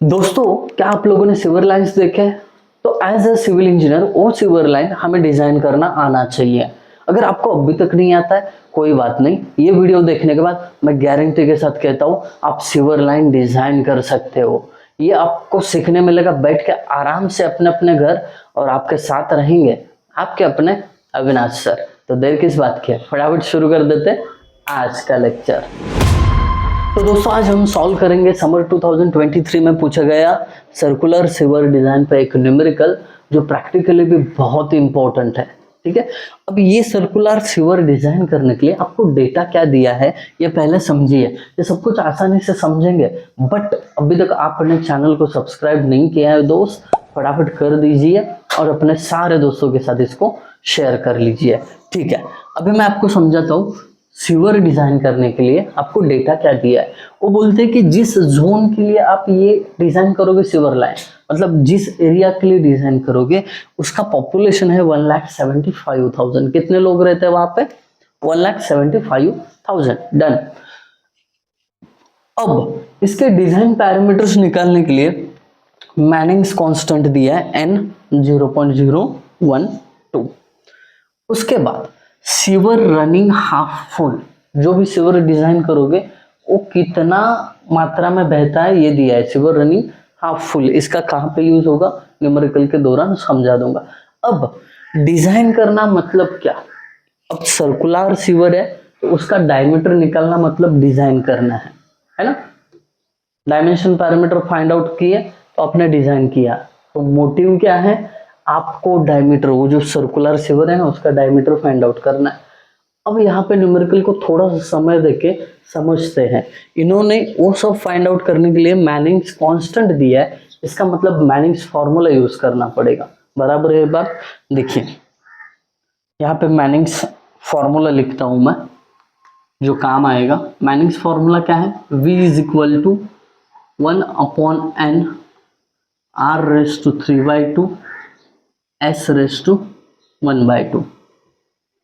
दोस्तों, क्या आप लोगों ने सीवर लाइंस देखे हैं? तो एज ए सिविल इंजीनियर वो सीवर लाइन हमें डिजाइन करना आना चाहिए। अगर आपको अभी तक नहीं आता है कोई बात नहीं, ये वीडियो देखने के बाद मैं गारंटी के साथ कहता हूँ आप सीवर लाइन डिजाइन कर सकते हो। ये आपको सीखने मिलेगा बैठ के आराम से अपने अपने घर, और आपके साथ रहेंगे आपके अपने अविनाश सर। तो देर किस बात की है, फटाफट शुरू कर देते हैं आज का लेक्चर। तो दोस्तों, आज हम सॉल्व करेंगे समर 2023 में पूछा गया सर्कुलर सीवर डिजाइन पे एक न्यूमेरिकल, जो प्रैक्टिकली भी बहुत ही इंपॉर्टेंट है। ठीक है, अब ये सर्कुलर सीवर डिजाइन करने के लिए आपको डेटा क्या दिया है ये पहले समझिए। ये सब कुछ आसानी से समझेंगे, बट अभी तक आपने चैनल को सब्सक्राइब नहीं किया है दोस्त, फटाफट कर दीजिए और अपने सारे दोस्तों के साथ इसको शेयर कर लीजिए। ठीक है, अभी मैं आपको समझाता हूँ सीवर डिजाइन करने के लिए आपको डेटा क्या दिया है। वो बोलते हैं कि जिस जोन के लिए आप ये डिजाइन करोगे सीवर लाइन, मतलब जिस एरिया के लिए डिजाइन करोगे उसका पॉपुलेशन है 1,75,000। कितने लोग रहते हैं वहां पे? 1,75,000। डन। अब इसके डिजाइन पैरामीटर्स निकालने के लिए मैनिंग्स कांस्टेंट दिया है n 0.012। उसके बाद सीवर रनिंग हाफ फुल, जो भी सीवर डिजाइन करोगे वो कितना मात्रा में बहता है ये दिया है, सीवर रनिंग हाफ फुल। इसका कहाँ पे यूज होगा न्यूमेरिकल के दौरान समझा दूंगा। अब डिजाइन करना मतलब क्या? अब सर्कुलर सीवर है तो उसका डायमीटर निकालना मतलब डिजाइन करना है ना। डायमेंशन पैरामीटर फाइंड आउट किए तो आपने डिजाइन किया। तो मोटिव क्या है? आपको डायमीटर, वो जो सर्कुलर सीवर है ना उसका डायमीटर फाइंड आउट करना है। अब यहाँ पे न्यूमेरिकल को थोड़ा सा समय देके समझते हैं। इन्होंने वो सब फाइंड आउट करने के लिए मैनिंग्स कांस्टेंट दिया है, इसका मतलब मैनिंग्स फॉर्मूला यूज करना पड़ेगा। बराबर है बात? देखिए यहाँ पे मैनिंग्स फॉर्मूला लिखता हूं मैं जो काम आएगा। मैनिंग्स फॉर्मूला क्या है? V is equal to 1/n r⁻³ s⁻²।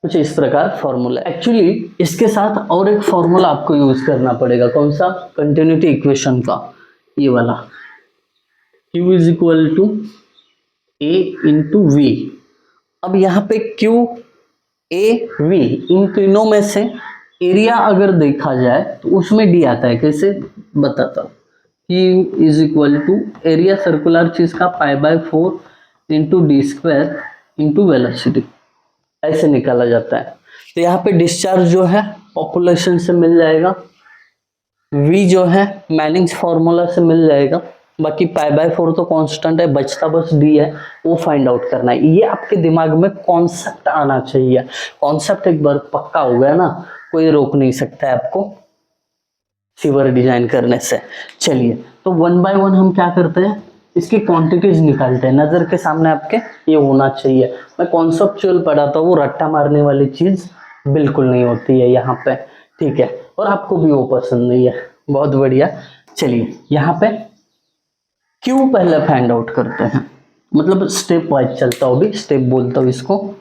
कुछ इस प्रकार फॉर्मूला। एक्चुअली इसके साथ और एक फॉर्मूला आपको यूज करना पड़ेगा। कौन सा? कंटिन्यूटी इक्वेशन का, ये वाला। Q is equal to A into V। अब यहाँ पे Q A V, इन तीनों में से एरिया अगर देखा जाए तो उसमें D आता है। कैसे बताता हूँ। Q is equal to area circular चीज का π/4 इंटू d² इंटू वेलोसिटी, ऐसे निकाला जाता है। तो यहाँ पे डिस्चार्ज जो है पॉपुलेशन से मिल जाएगा, V जो है मैनिंग्स फॉर्मूला से मिल जाएगा, बाकी π/4 तो कांस्टेंट है, बचता बस D है, वो फाइंड आउट करना है। ये आपके दिमाग में कॉन्सेप्ट आना चाहिए। कॉन्सेप्ट एक बार पक्का हो गया ना, कोई रोक नहीं सकता है आपको सीवर डिजाइन करने से। चलिए तो 1 बाय 1 हम क्या करते हैं, इसकी क्वांटिटीज निकालते हैं। नजर के सामने आपके ये होना चाहिए। मैं कॉन्सेप्चुअल पढ़ाता हूँ, रट्टा मारने वाली चीज बिल्कुल नहीं होती है यहाँ पे। ठीक है, और आपको भी वो पसंद नहीं है। बहुत बढ़िया। चलिए यहाँ पे क्यों पहले फाइंड आउट करते हैं, मतलब स्टेप वाइज चलता हूँ, भी स्टेप बोलता हूँ इसको।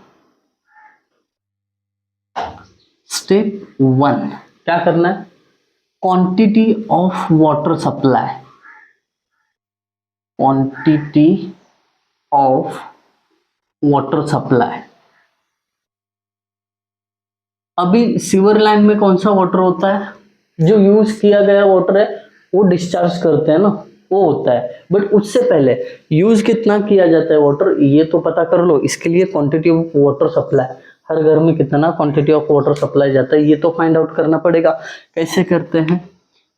स्टेप 1 क्या करना है? Quantity of water supply, quantity of water supply. अभी सीवर लाइन में कौन सा वाटर होता है? जो यूज किया गया वाटर है वो डिस्चार्ज करते हैं ना, वो होता है। बट उससे पहले यूज कितना किया जाता है वाटर, ये तो पता कर लो। इसके लिए क्वांटिटी ऑफ वाटर सप्लाई, हर घर में कितना क्वांटिटी ऑफ वाटर सप्लाई जाता है ये तो फाइंड आउट करना पड़ेगा। कैसे करते हैं?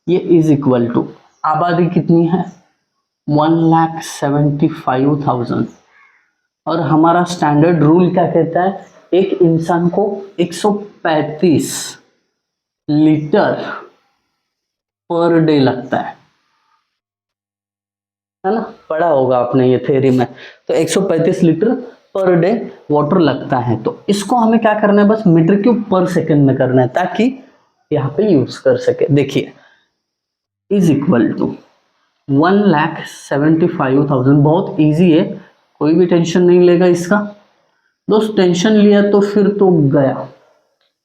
ये इज इक्वल टू आबादी कितनी है? 1,75,000। और हमारा स्टैंडर्ड रूल क्या कहता है? एक इंसान को 135 लीटर पर डे लगता है ना। पढ़ा होगा आपने ये थ्योरी में। तो 135 लीटर पर डे वाटर लगता है। तो इसको हमें क्या करना है? बस मीटर क्यूब पर सेकंड में करना है ताकि यहाँ पे यूज कर सके। देखिए इज इक्वल टू 1,75,000। बहुत इजी है, कोई भी टेंशन नहीं लेगा इसका। दोस्त टेंशन लिया तो फिर तो गया,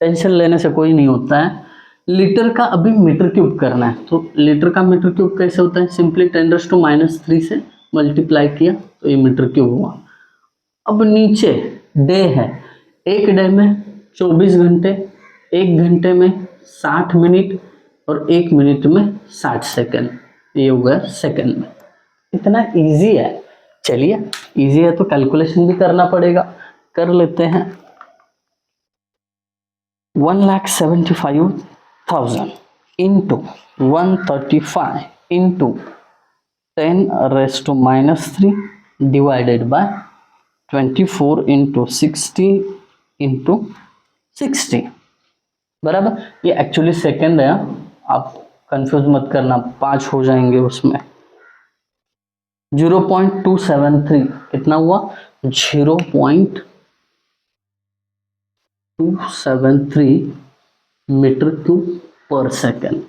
टेंशन लेने से कोई नहीं होता है। लीटर का अभी मीटर क्यूब करना है, तो लीटर का मीटर क्यूब कैसे होता है, सिंपली 10⁻³ से मल्टीप्लाई किया तो ये मीटर क्यूब हुआ। अब नीचे डे है, एक डे में 24 घंटे, एक घंटे में 60 मिनट और एक मिनट में 60 सेकंड, ये हो गया सेकंड में। इतना इजी है। चलिए इजी है तो कैलकुलेशन भी करना पड़ेगा, कर लेते हैं। 1,75,000 into 135 into 10⁻³ divided by 24 into 60 into 60 बराबर। ये एक्चुअली सेकंड है, आप कंफ्यूज मत करना, 5 हो जाएंगे उसमें। 0.273 कितना हुआ, 0.273 मीटर क्यूब पर सेकेंड।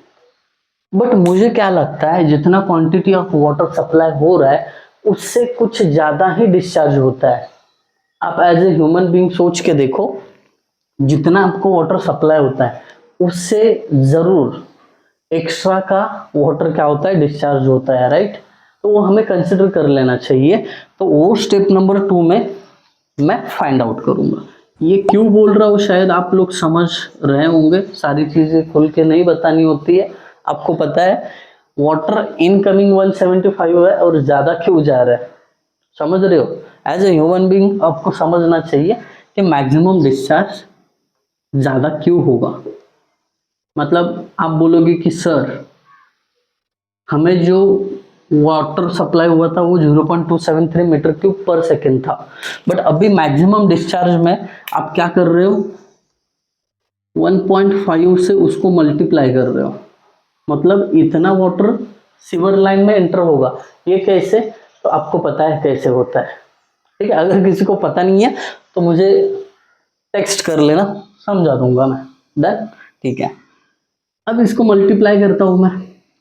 बट मुझे क्या लगता है जितना क्वांटिटी ऑफ वाटर सप्लाई हो रहा है उससे कुछ ज़्यादा ही डिस्चार्ज होता है। आप एज ए ह्यूमन बीइंग सोच के देखो, जितना आपको वाटर सप्लाई होता है उससे ज़रूर एक्स्ट्रा का वाटर क्या होता है, डिस्चार्ज होता है, राइट। तो वो हमें कंसिडर कर लेना चाहिए। तो वो स्टेप नंबर 2 में मैं फाइंड आउट करूँगा। ये क्यों बोल रहा हूँ शायद आप लोग समझ रहे होंगे, सारी चीज़ें खुल के नहीं बतानी होती है। आपको पता है वाटर इनकमिंग 175 है और ज़्यादा क्यों जा रहा है, समझ रहे हो। एज ए ह्यूमन बीइंग आपको समझना चाहिए कि मैक्सिमम डिस्चार्ज ज़्यादा क्यों होगा। मतलब आप बोलोगे कि सर हमें जो वाटर सप्लाई हुआ था वो 0.273 मीटर क्यूब पर सेकेंड था, बट अभी मैक्सिमम डिस्चार्ज में आप क्या कर रहे हो, 1.5 से उसको मल्टीप्लाई कर रहे हो, मतलब इतना वाटर सीवर लाइन में एंटर होगा। ये कैसे, तो आपको पता है कैसे होता है, ठीक है। अगर किसी को पता नहीं है तो मुझे टेक्स्ट कर लेना, समझा दूंगा मैं, डन, ठीक है। अब इसको मल्टीप्लाई करता हूँ मैं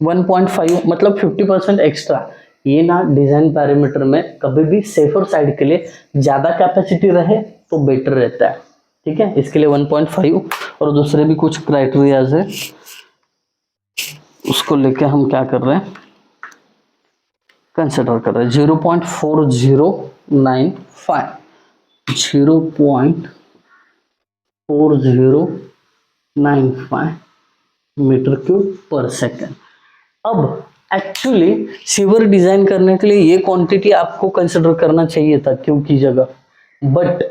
1.5, मतलब 50% एक्स्ट्रा। ये ना डिजाइन पैरामीटर में कभी भी सेफर साइड के लिए ज़्यादा कैपेसिटी रहे तो बेटर रहता है, ठीक है। इसके लिए 1.5 और दूसरे भी कुछ क्राइटेरियाज है, उसको लेके हम क्या कर रहे हैं, कंसिडर कर रहे हैं। 0.4095 0.4095 मीटर क्यूब पर सेकेंड। अब एक्चुअली सीवर डिजाइन करने के लिए ये क्वांटिटी आपको कंसिडर करना चाहिए था क्यू की जगह, बट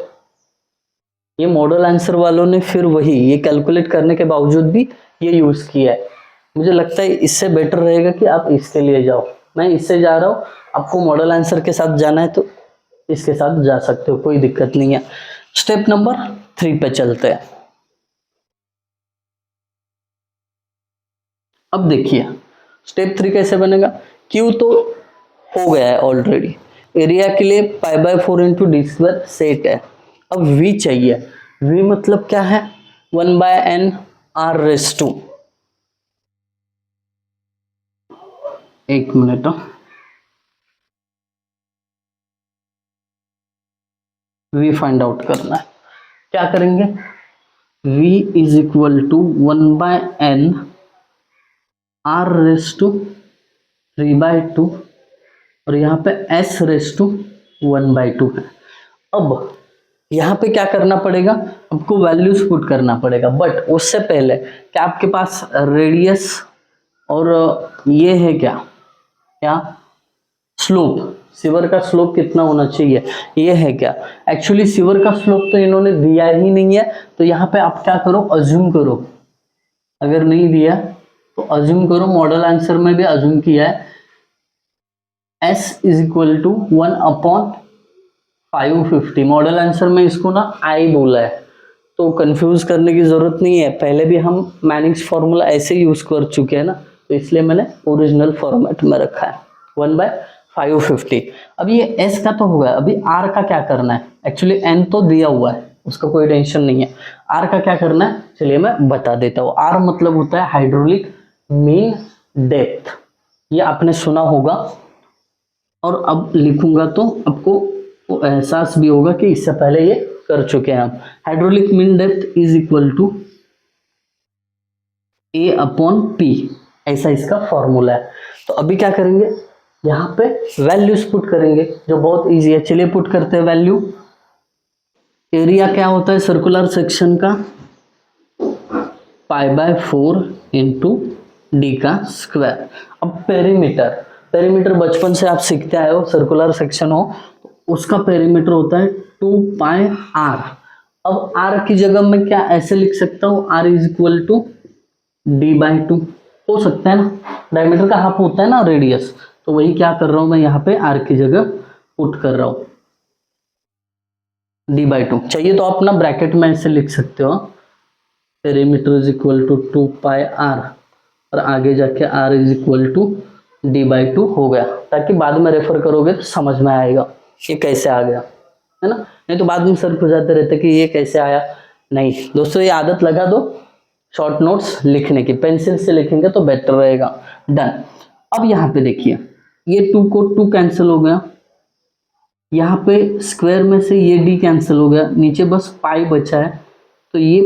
ये मॉडल आंसर वालों ने फिर वही ये कैलकुलेट करने के बावजूद भी ये यूज किया है। मुझे लगता है इससे बेटर रहेगा कि आप इसके लिए जाओ। मैं इससे जा रहा हूँ, आपको मॉडल आंसर के साथ जाना है तो इसके साथ जा सकते हो, कोई दिक्कत नहीं है। स्टेप नंबर 3 पे चलते हैं। अब देखिए स्टेप 3 कैसे बनेगा। क्यू तो हो गया है ऑलरेडी, एरिया के लिए π/4 इंटू d² सेट है। अब v चाहिए, v मतलब क्या है, 1/n r⁻²। एक मिनट, v फाइंड आउट करना है। क्या करेंगे, v is equal to 1/n r⁻³ और यहाँ पे s⁻² है। अब यहाँ पे क्या करना पड़ेगा, आपको वैल्यूज पुट करना पड़ेगा, बट उससे पहले क्या आपके पास रेडियस और ये है क्या क्या स्लोप, सिवर का स्लोप कितना होना चाहिए, ये है क्या। एक्चुअली सिवर का स्लोप तो इन्होंने दिया ही नहीं है, तो यहाँ पे आप क्या करो, अज्यूम करो। अगर नहीं दिया तो अज्यूम करो, मॉडल आंसर में भी अज्यूम किया है, s is equal to 1/550। Model answer में इसको ना i बोला है, तो कंफ्यूज करने की जरूरत नहीं है। पहले भी हम मैनिंग्स फॉर्मूला ऐसे यूज कर चुके हैं ना, तो इसलिए मैंने ओरिजिनल फॉर्मेट में रखा है 1/550। अब ये s का तो होगा, अभी r का क्या करना है। एक्चुअली n तो दिया हुआ है, उसका कोई टेंशन नहीं है। r का क्या करना है चलिए मैं बता देता हूँ। r मतलब होता है हाइड्रोलिक मीन डेप्थ, ये आपने सुना होगा, और अब लिखूंगा तो आपको एहसास भी होगा कि इससे पहले ये कर चुके हैं हम। Hydraulic mean depth is equal to A upon P, ऐसा इसका फॉर्मूला है। तो अभी क्या करेंगे, यहाँ पे वैल्यूज पुट करेंगे जो बहुत इजी है। चलिए पुट करते हैं वैल्यू। एरिया क्या होता है सर्कुलर सेक्शन का, π/4 इंटू डी का स्क्वायर। अब पेरीमीटर, पेरीमीटर बचपन से आप सीखते आए हो, सर्कुलर सेक्शन हो तो उसका पेरीमीटर होता है 2πr। अब r की जगह मैं क्या ऐसे लिख सकता हूँ, r is equal to d/2 हो सकता है ना, डायमीटर का हाफ होता है ना रेडियस, तो वही क्या कर रहा हूं मैं यहाँ पे r की जगह पुट कर रहा हूं d/2। चाहिए तो आप ना ब्रैकेट में ऐसे लिख सकते हो, perimeter is equal to 2πr और आगे जाके r is equal to d/2 हो गया, ताकि बाद में रेफर करोगे तो समझ में आएगा ये कैसे आ गया, है ना। नहीं तो बाद में सर खुजाते रहते कि ये कैसे आया। नहीं दोस्तों, ये आदत लगा दो शॉर्ट नोट्स लिखने की, पेंसिल से लिखेंगे तो बेटर रहेगा। डन। अब यहाँ पे देखिए, ये 2 को 2 कैंसिल हो गया, यहाँ पे स्क्वायर में से ये d कैंसिल हो गया, नीचे बस पाई बचा है, तो ये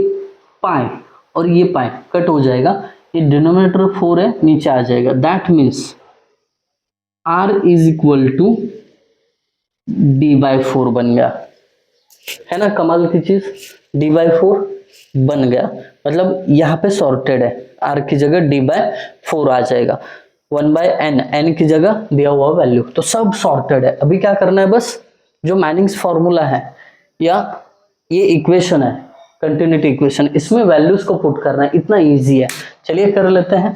पाई और ये पाई कट हो जाएगा, ये डिनोमिनेटर 4 है नीचे आ जाएगा। That means r is equal to d/4 बन गया, है ना। कमाल की चीज, d/4 बन गया, मतलब यहाँ पे सॉर्टेड है, r की जगह d/4 आ जाएगा, 1/n, n की जगह दिया हुआ वैल्यू, तो सब सॉर्टेड है। अभी क्या करना है, बस जो मैनिंग्स फॉर्मूला है या ये इक्वेशन है कंटिन्यूटी इक्वेशन, इसमें वैल्यूज को पुट करना है, इतना इजी है। चलिए कर लेते हैं,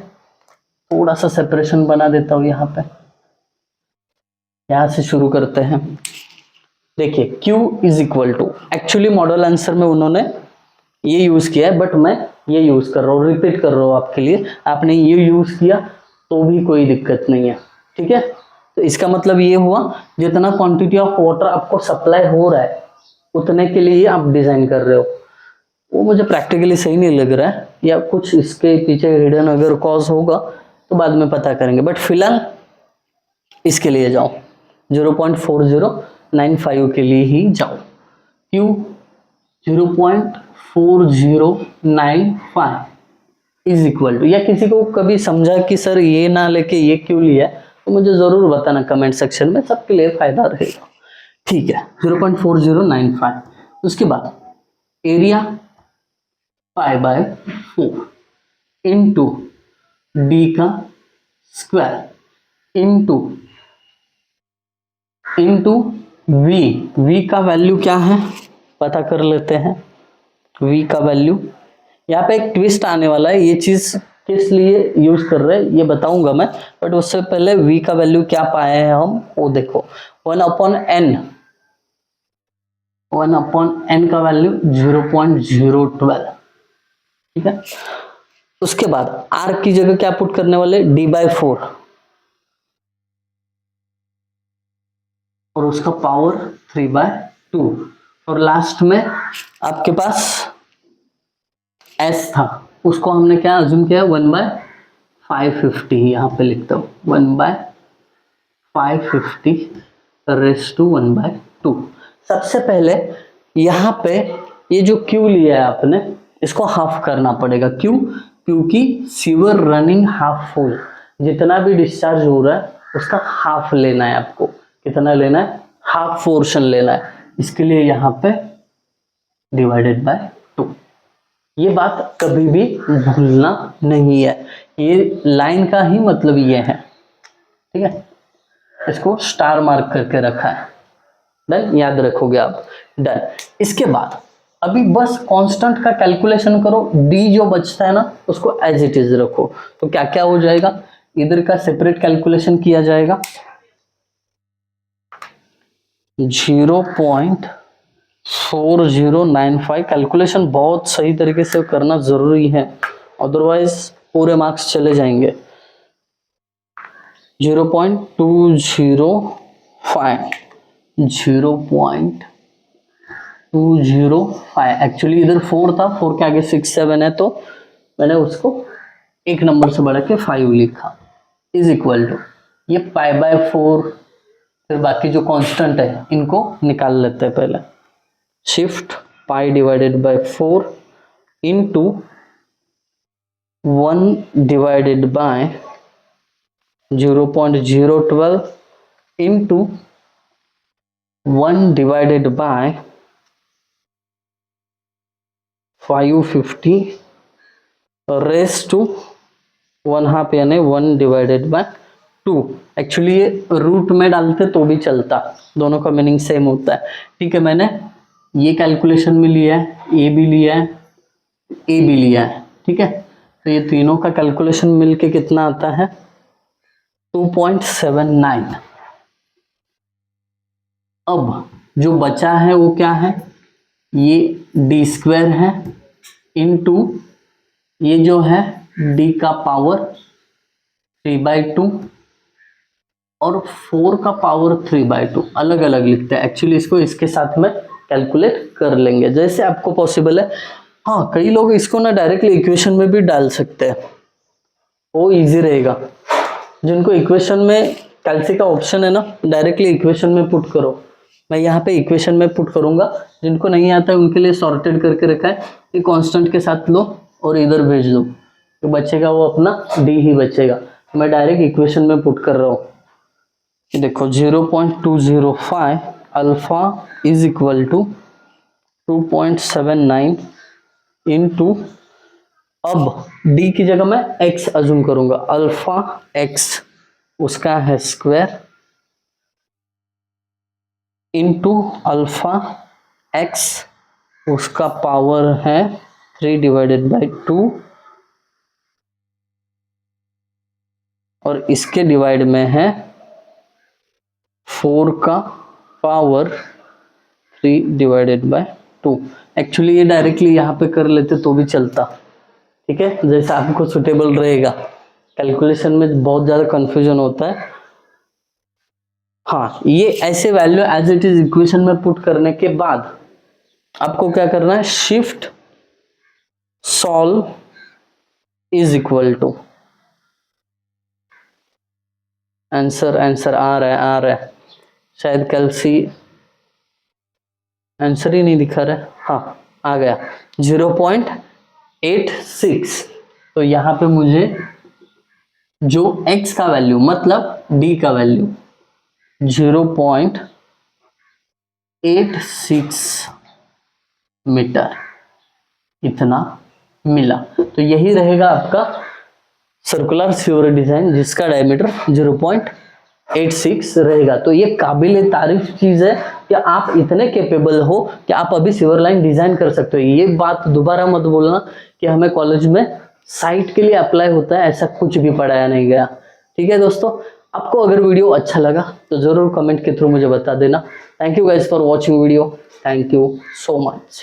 थोड़ा सा सेपरेशन बना देता हूँ यहाँ पे, यहाँ से शुरू करते हैं। देखिए Q is equal to, actually model answer में उन्होंने ये यूज किया है, बट मैं ये यूज कर रहा हूँ, रिपीट कर रहा हूँ आपके लिए। आपने ये यूज किया तो भी कोई दिक्कत नहीं है, ठीक है। तो इसका मतलब ये हुआ, जितना क्वांटिटी ऑफ वाटर आपको सप्लाई हो रहा है उतने के लिए आप डिजाइन कर रहे हो। वो मुझे प्रैक्टिकली सही नहीं लग रहा है, या कुछ इसके पीछे हिडन अगर कॉज होगा तो बाद में पता करेंगे, बट फिलहाल इसके लिए जाओ, 0.4095 के लिए ही जाओ। Q 0.4095 इज इक्वल टू, या किसी को कभी समझा कि सर ये ना लेके ये क्यों लिया, तो मुझे जरूर बताना कमेंट सेक्शन में, सबके लिए फायदा रहेगा, ठीक है। 0.4095, उसके बाद एरिया π/4 इंटू डी का स्क्वायर इंटू वी का वैल्यू क्या है पता कर लेते हैं। v का वैल्यू, यहाँ पे एक ट्विस्ट आने वाला है, ये चीज किस लिए यूज कर रहे हैं ये बताऊंगा मैं, बट उससे पहले v का वैल्यू क्या पाए हैं हम, वो देखो 1/n का वैल्यू 0.012, ठीक है। उसके बाद r की जगह क्या पुट करने वाले, d/4 और उसका पावर 3/2, और लास्ट में आपके पास s था, उसको हमने क्या अज्यूम किया 1/550, यहाँ पे लिखता हूँ 1/550 रेज़ टू 1/2। सबसे पहले यहाँ पे ये जो Q लिया है आपने, इसको हाफ करना पड़ेगा, क्यों, क्योंकि सीवर रनिंग हाफ फुल, जितना भी डिस्चार्ज हो रहा है उसका हाफ लेना है आपको। कितना लेना है, हाफ पोर्शन लेना है, इसके लिए यहाँ पे /2। ये बात कभी भी भूलना नहीं है, ये लाइन का ही मतलब ये है, ठीक है। इसको स्टार मार्क करके रखा है, डन, याद रखोगे आप, डन। इसके बाद अभी बस कांस्टेंट का कैलकुलेशन करो, डी जो बचता है ना उसको एज इट इज रखो, तो क्या क्या हो जाएगा, इधर का सेपरेट कैलकुलेशन किया जाएगा, 0.4095, कैलकुलेशन बहुत सही तरीके से करना जरूरी है, अदरवाइज पूरे मार्क्स चले जाएंगे। 0.205 एक्चुअली इधर 4 था, 4 के आगे 6 7 है, तो मैंने उसको एक नंबर से बढ़ा के 5 लिखा, इज इक्वल टू, ये π/4, फिर बाकी जो कांस्टेंट है इनको निकाल लेते हैं पहले, shift π/4 into 1 divided by 0.012 into 1 divided by 550 raise to 1/2 यानी 1 डिवाइडेड बाय 2। एक्चुअली ये रूट में डालते तो भी चलता, दोनों का मीनिंग सेम होता है। ठीक है, मैंने ये कैलकुलेशन में लिया है, ए भी लिया है, ए भी लिया है। ठीक है, तो ये तीनों का कैलकुलेशन मिलके कितना आता है 2.79। अब जो बचा है वो क्या है, ये डी स्क्वायर है इनटू ये जो है डी का पावर 3/2 और 4 का पावर 3/2 अलग अलग लिखते हैं। एक्चुअली इसको इसके साथ में कैलकुलेट कर लेंगे जैसे आपको पॉसिबल है। हाँ, कई लोग इसको ना डायरेक्टली इक्वेशन में भी डाल सकते हैं, वो इजी रहेगा। जिनको इक्वेशन में कैल्सी का ऑप्शन है ना, डायरेक्टली इक्वेशन में पुट करो। मैं यहाँ पे इक्वेशन में पुट करूंगा, जिनको नहीं आता है उनके लिए सॉर्टेड करके रखा है कि कांस्टेंट के साथ लो और इधर भेज दो, तो बचेगा वो अपना डी ही बचेगा। मैं डायरेक्ट इक्वेशन में पुट कर रहा हूँ। देखो 0.205 alpha is equal to 2.79 into, अब डी की जगह मैं एक्स अज्यूम करूंगा, अल्फा एक्स उसका है स्क्वायर इंटू अल्फा एक्स उसका पावर है 3/2 और इसके डिवाइड में है 4 का पावर 3/2। एक्चुअली ये डायरेक्टली यहाँ पे कर लेते तो भी चलता। ठीक है, जैसा आपको सुटेबल रहेगा, कैलकुलेशन में बहुत ज़्यादा कंफ्यूजन होता है। हाँ, ये ऐसे value as it is equation में पुट करने के बाद आपको क्या करना है, shift solve is equal to answer आ रहा है शायद कैल्सी आंसर ही नहीं दिखा रहा है। हाँ, आ गया 0.86। तो यहाँ पे मुझे जो x का वैल्यू मतलब d का वैल्यू 0.86 मीटर इतना मिला। तो यही रहेगा आपका सर्कुलर सीवर डिजाइन जिसका डायमीटर 0.86 रहेगा। तो ये काबिल तारीफ चीज है कि आप इतने कैपेबल हो कि आप अभी सीवर लाइन डिजाइन कर सकते हो। ये बात दोबारा मत बोलना कि हमें कॉलेज में साइट के लिए अप्लाई होता है, ऐसा कुछ भी पढ़ाया नहीं गया। ठीक है दोस्तों, आपको अगर वीडियो अच्छा लगा तो जरूर कमेंट के थ्रू मुझे बता देना। Thank you guys for watching video, thank you so much.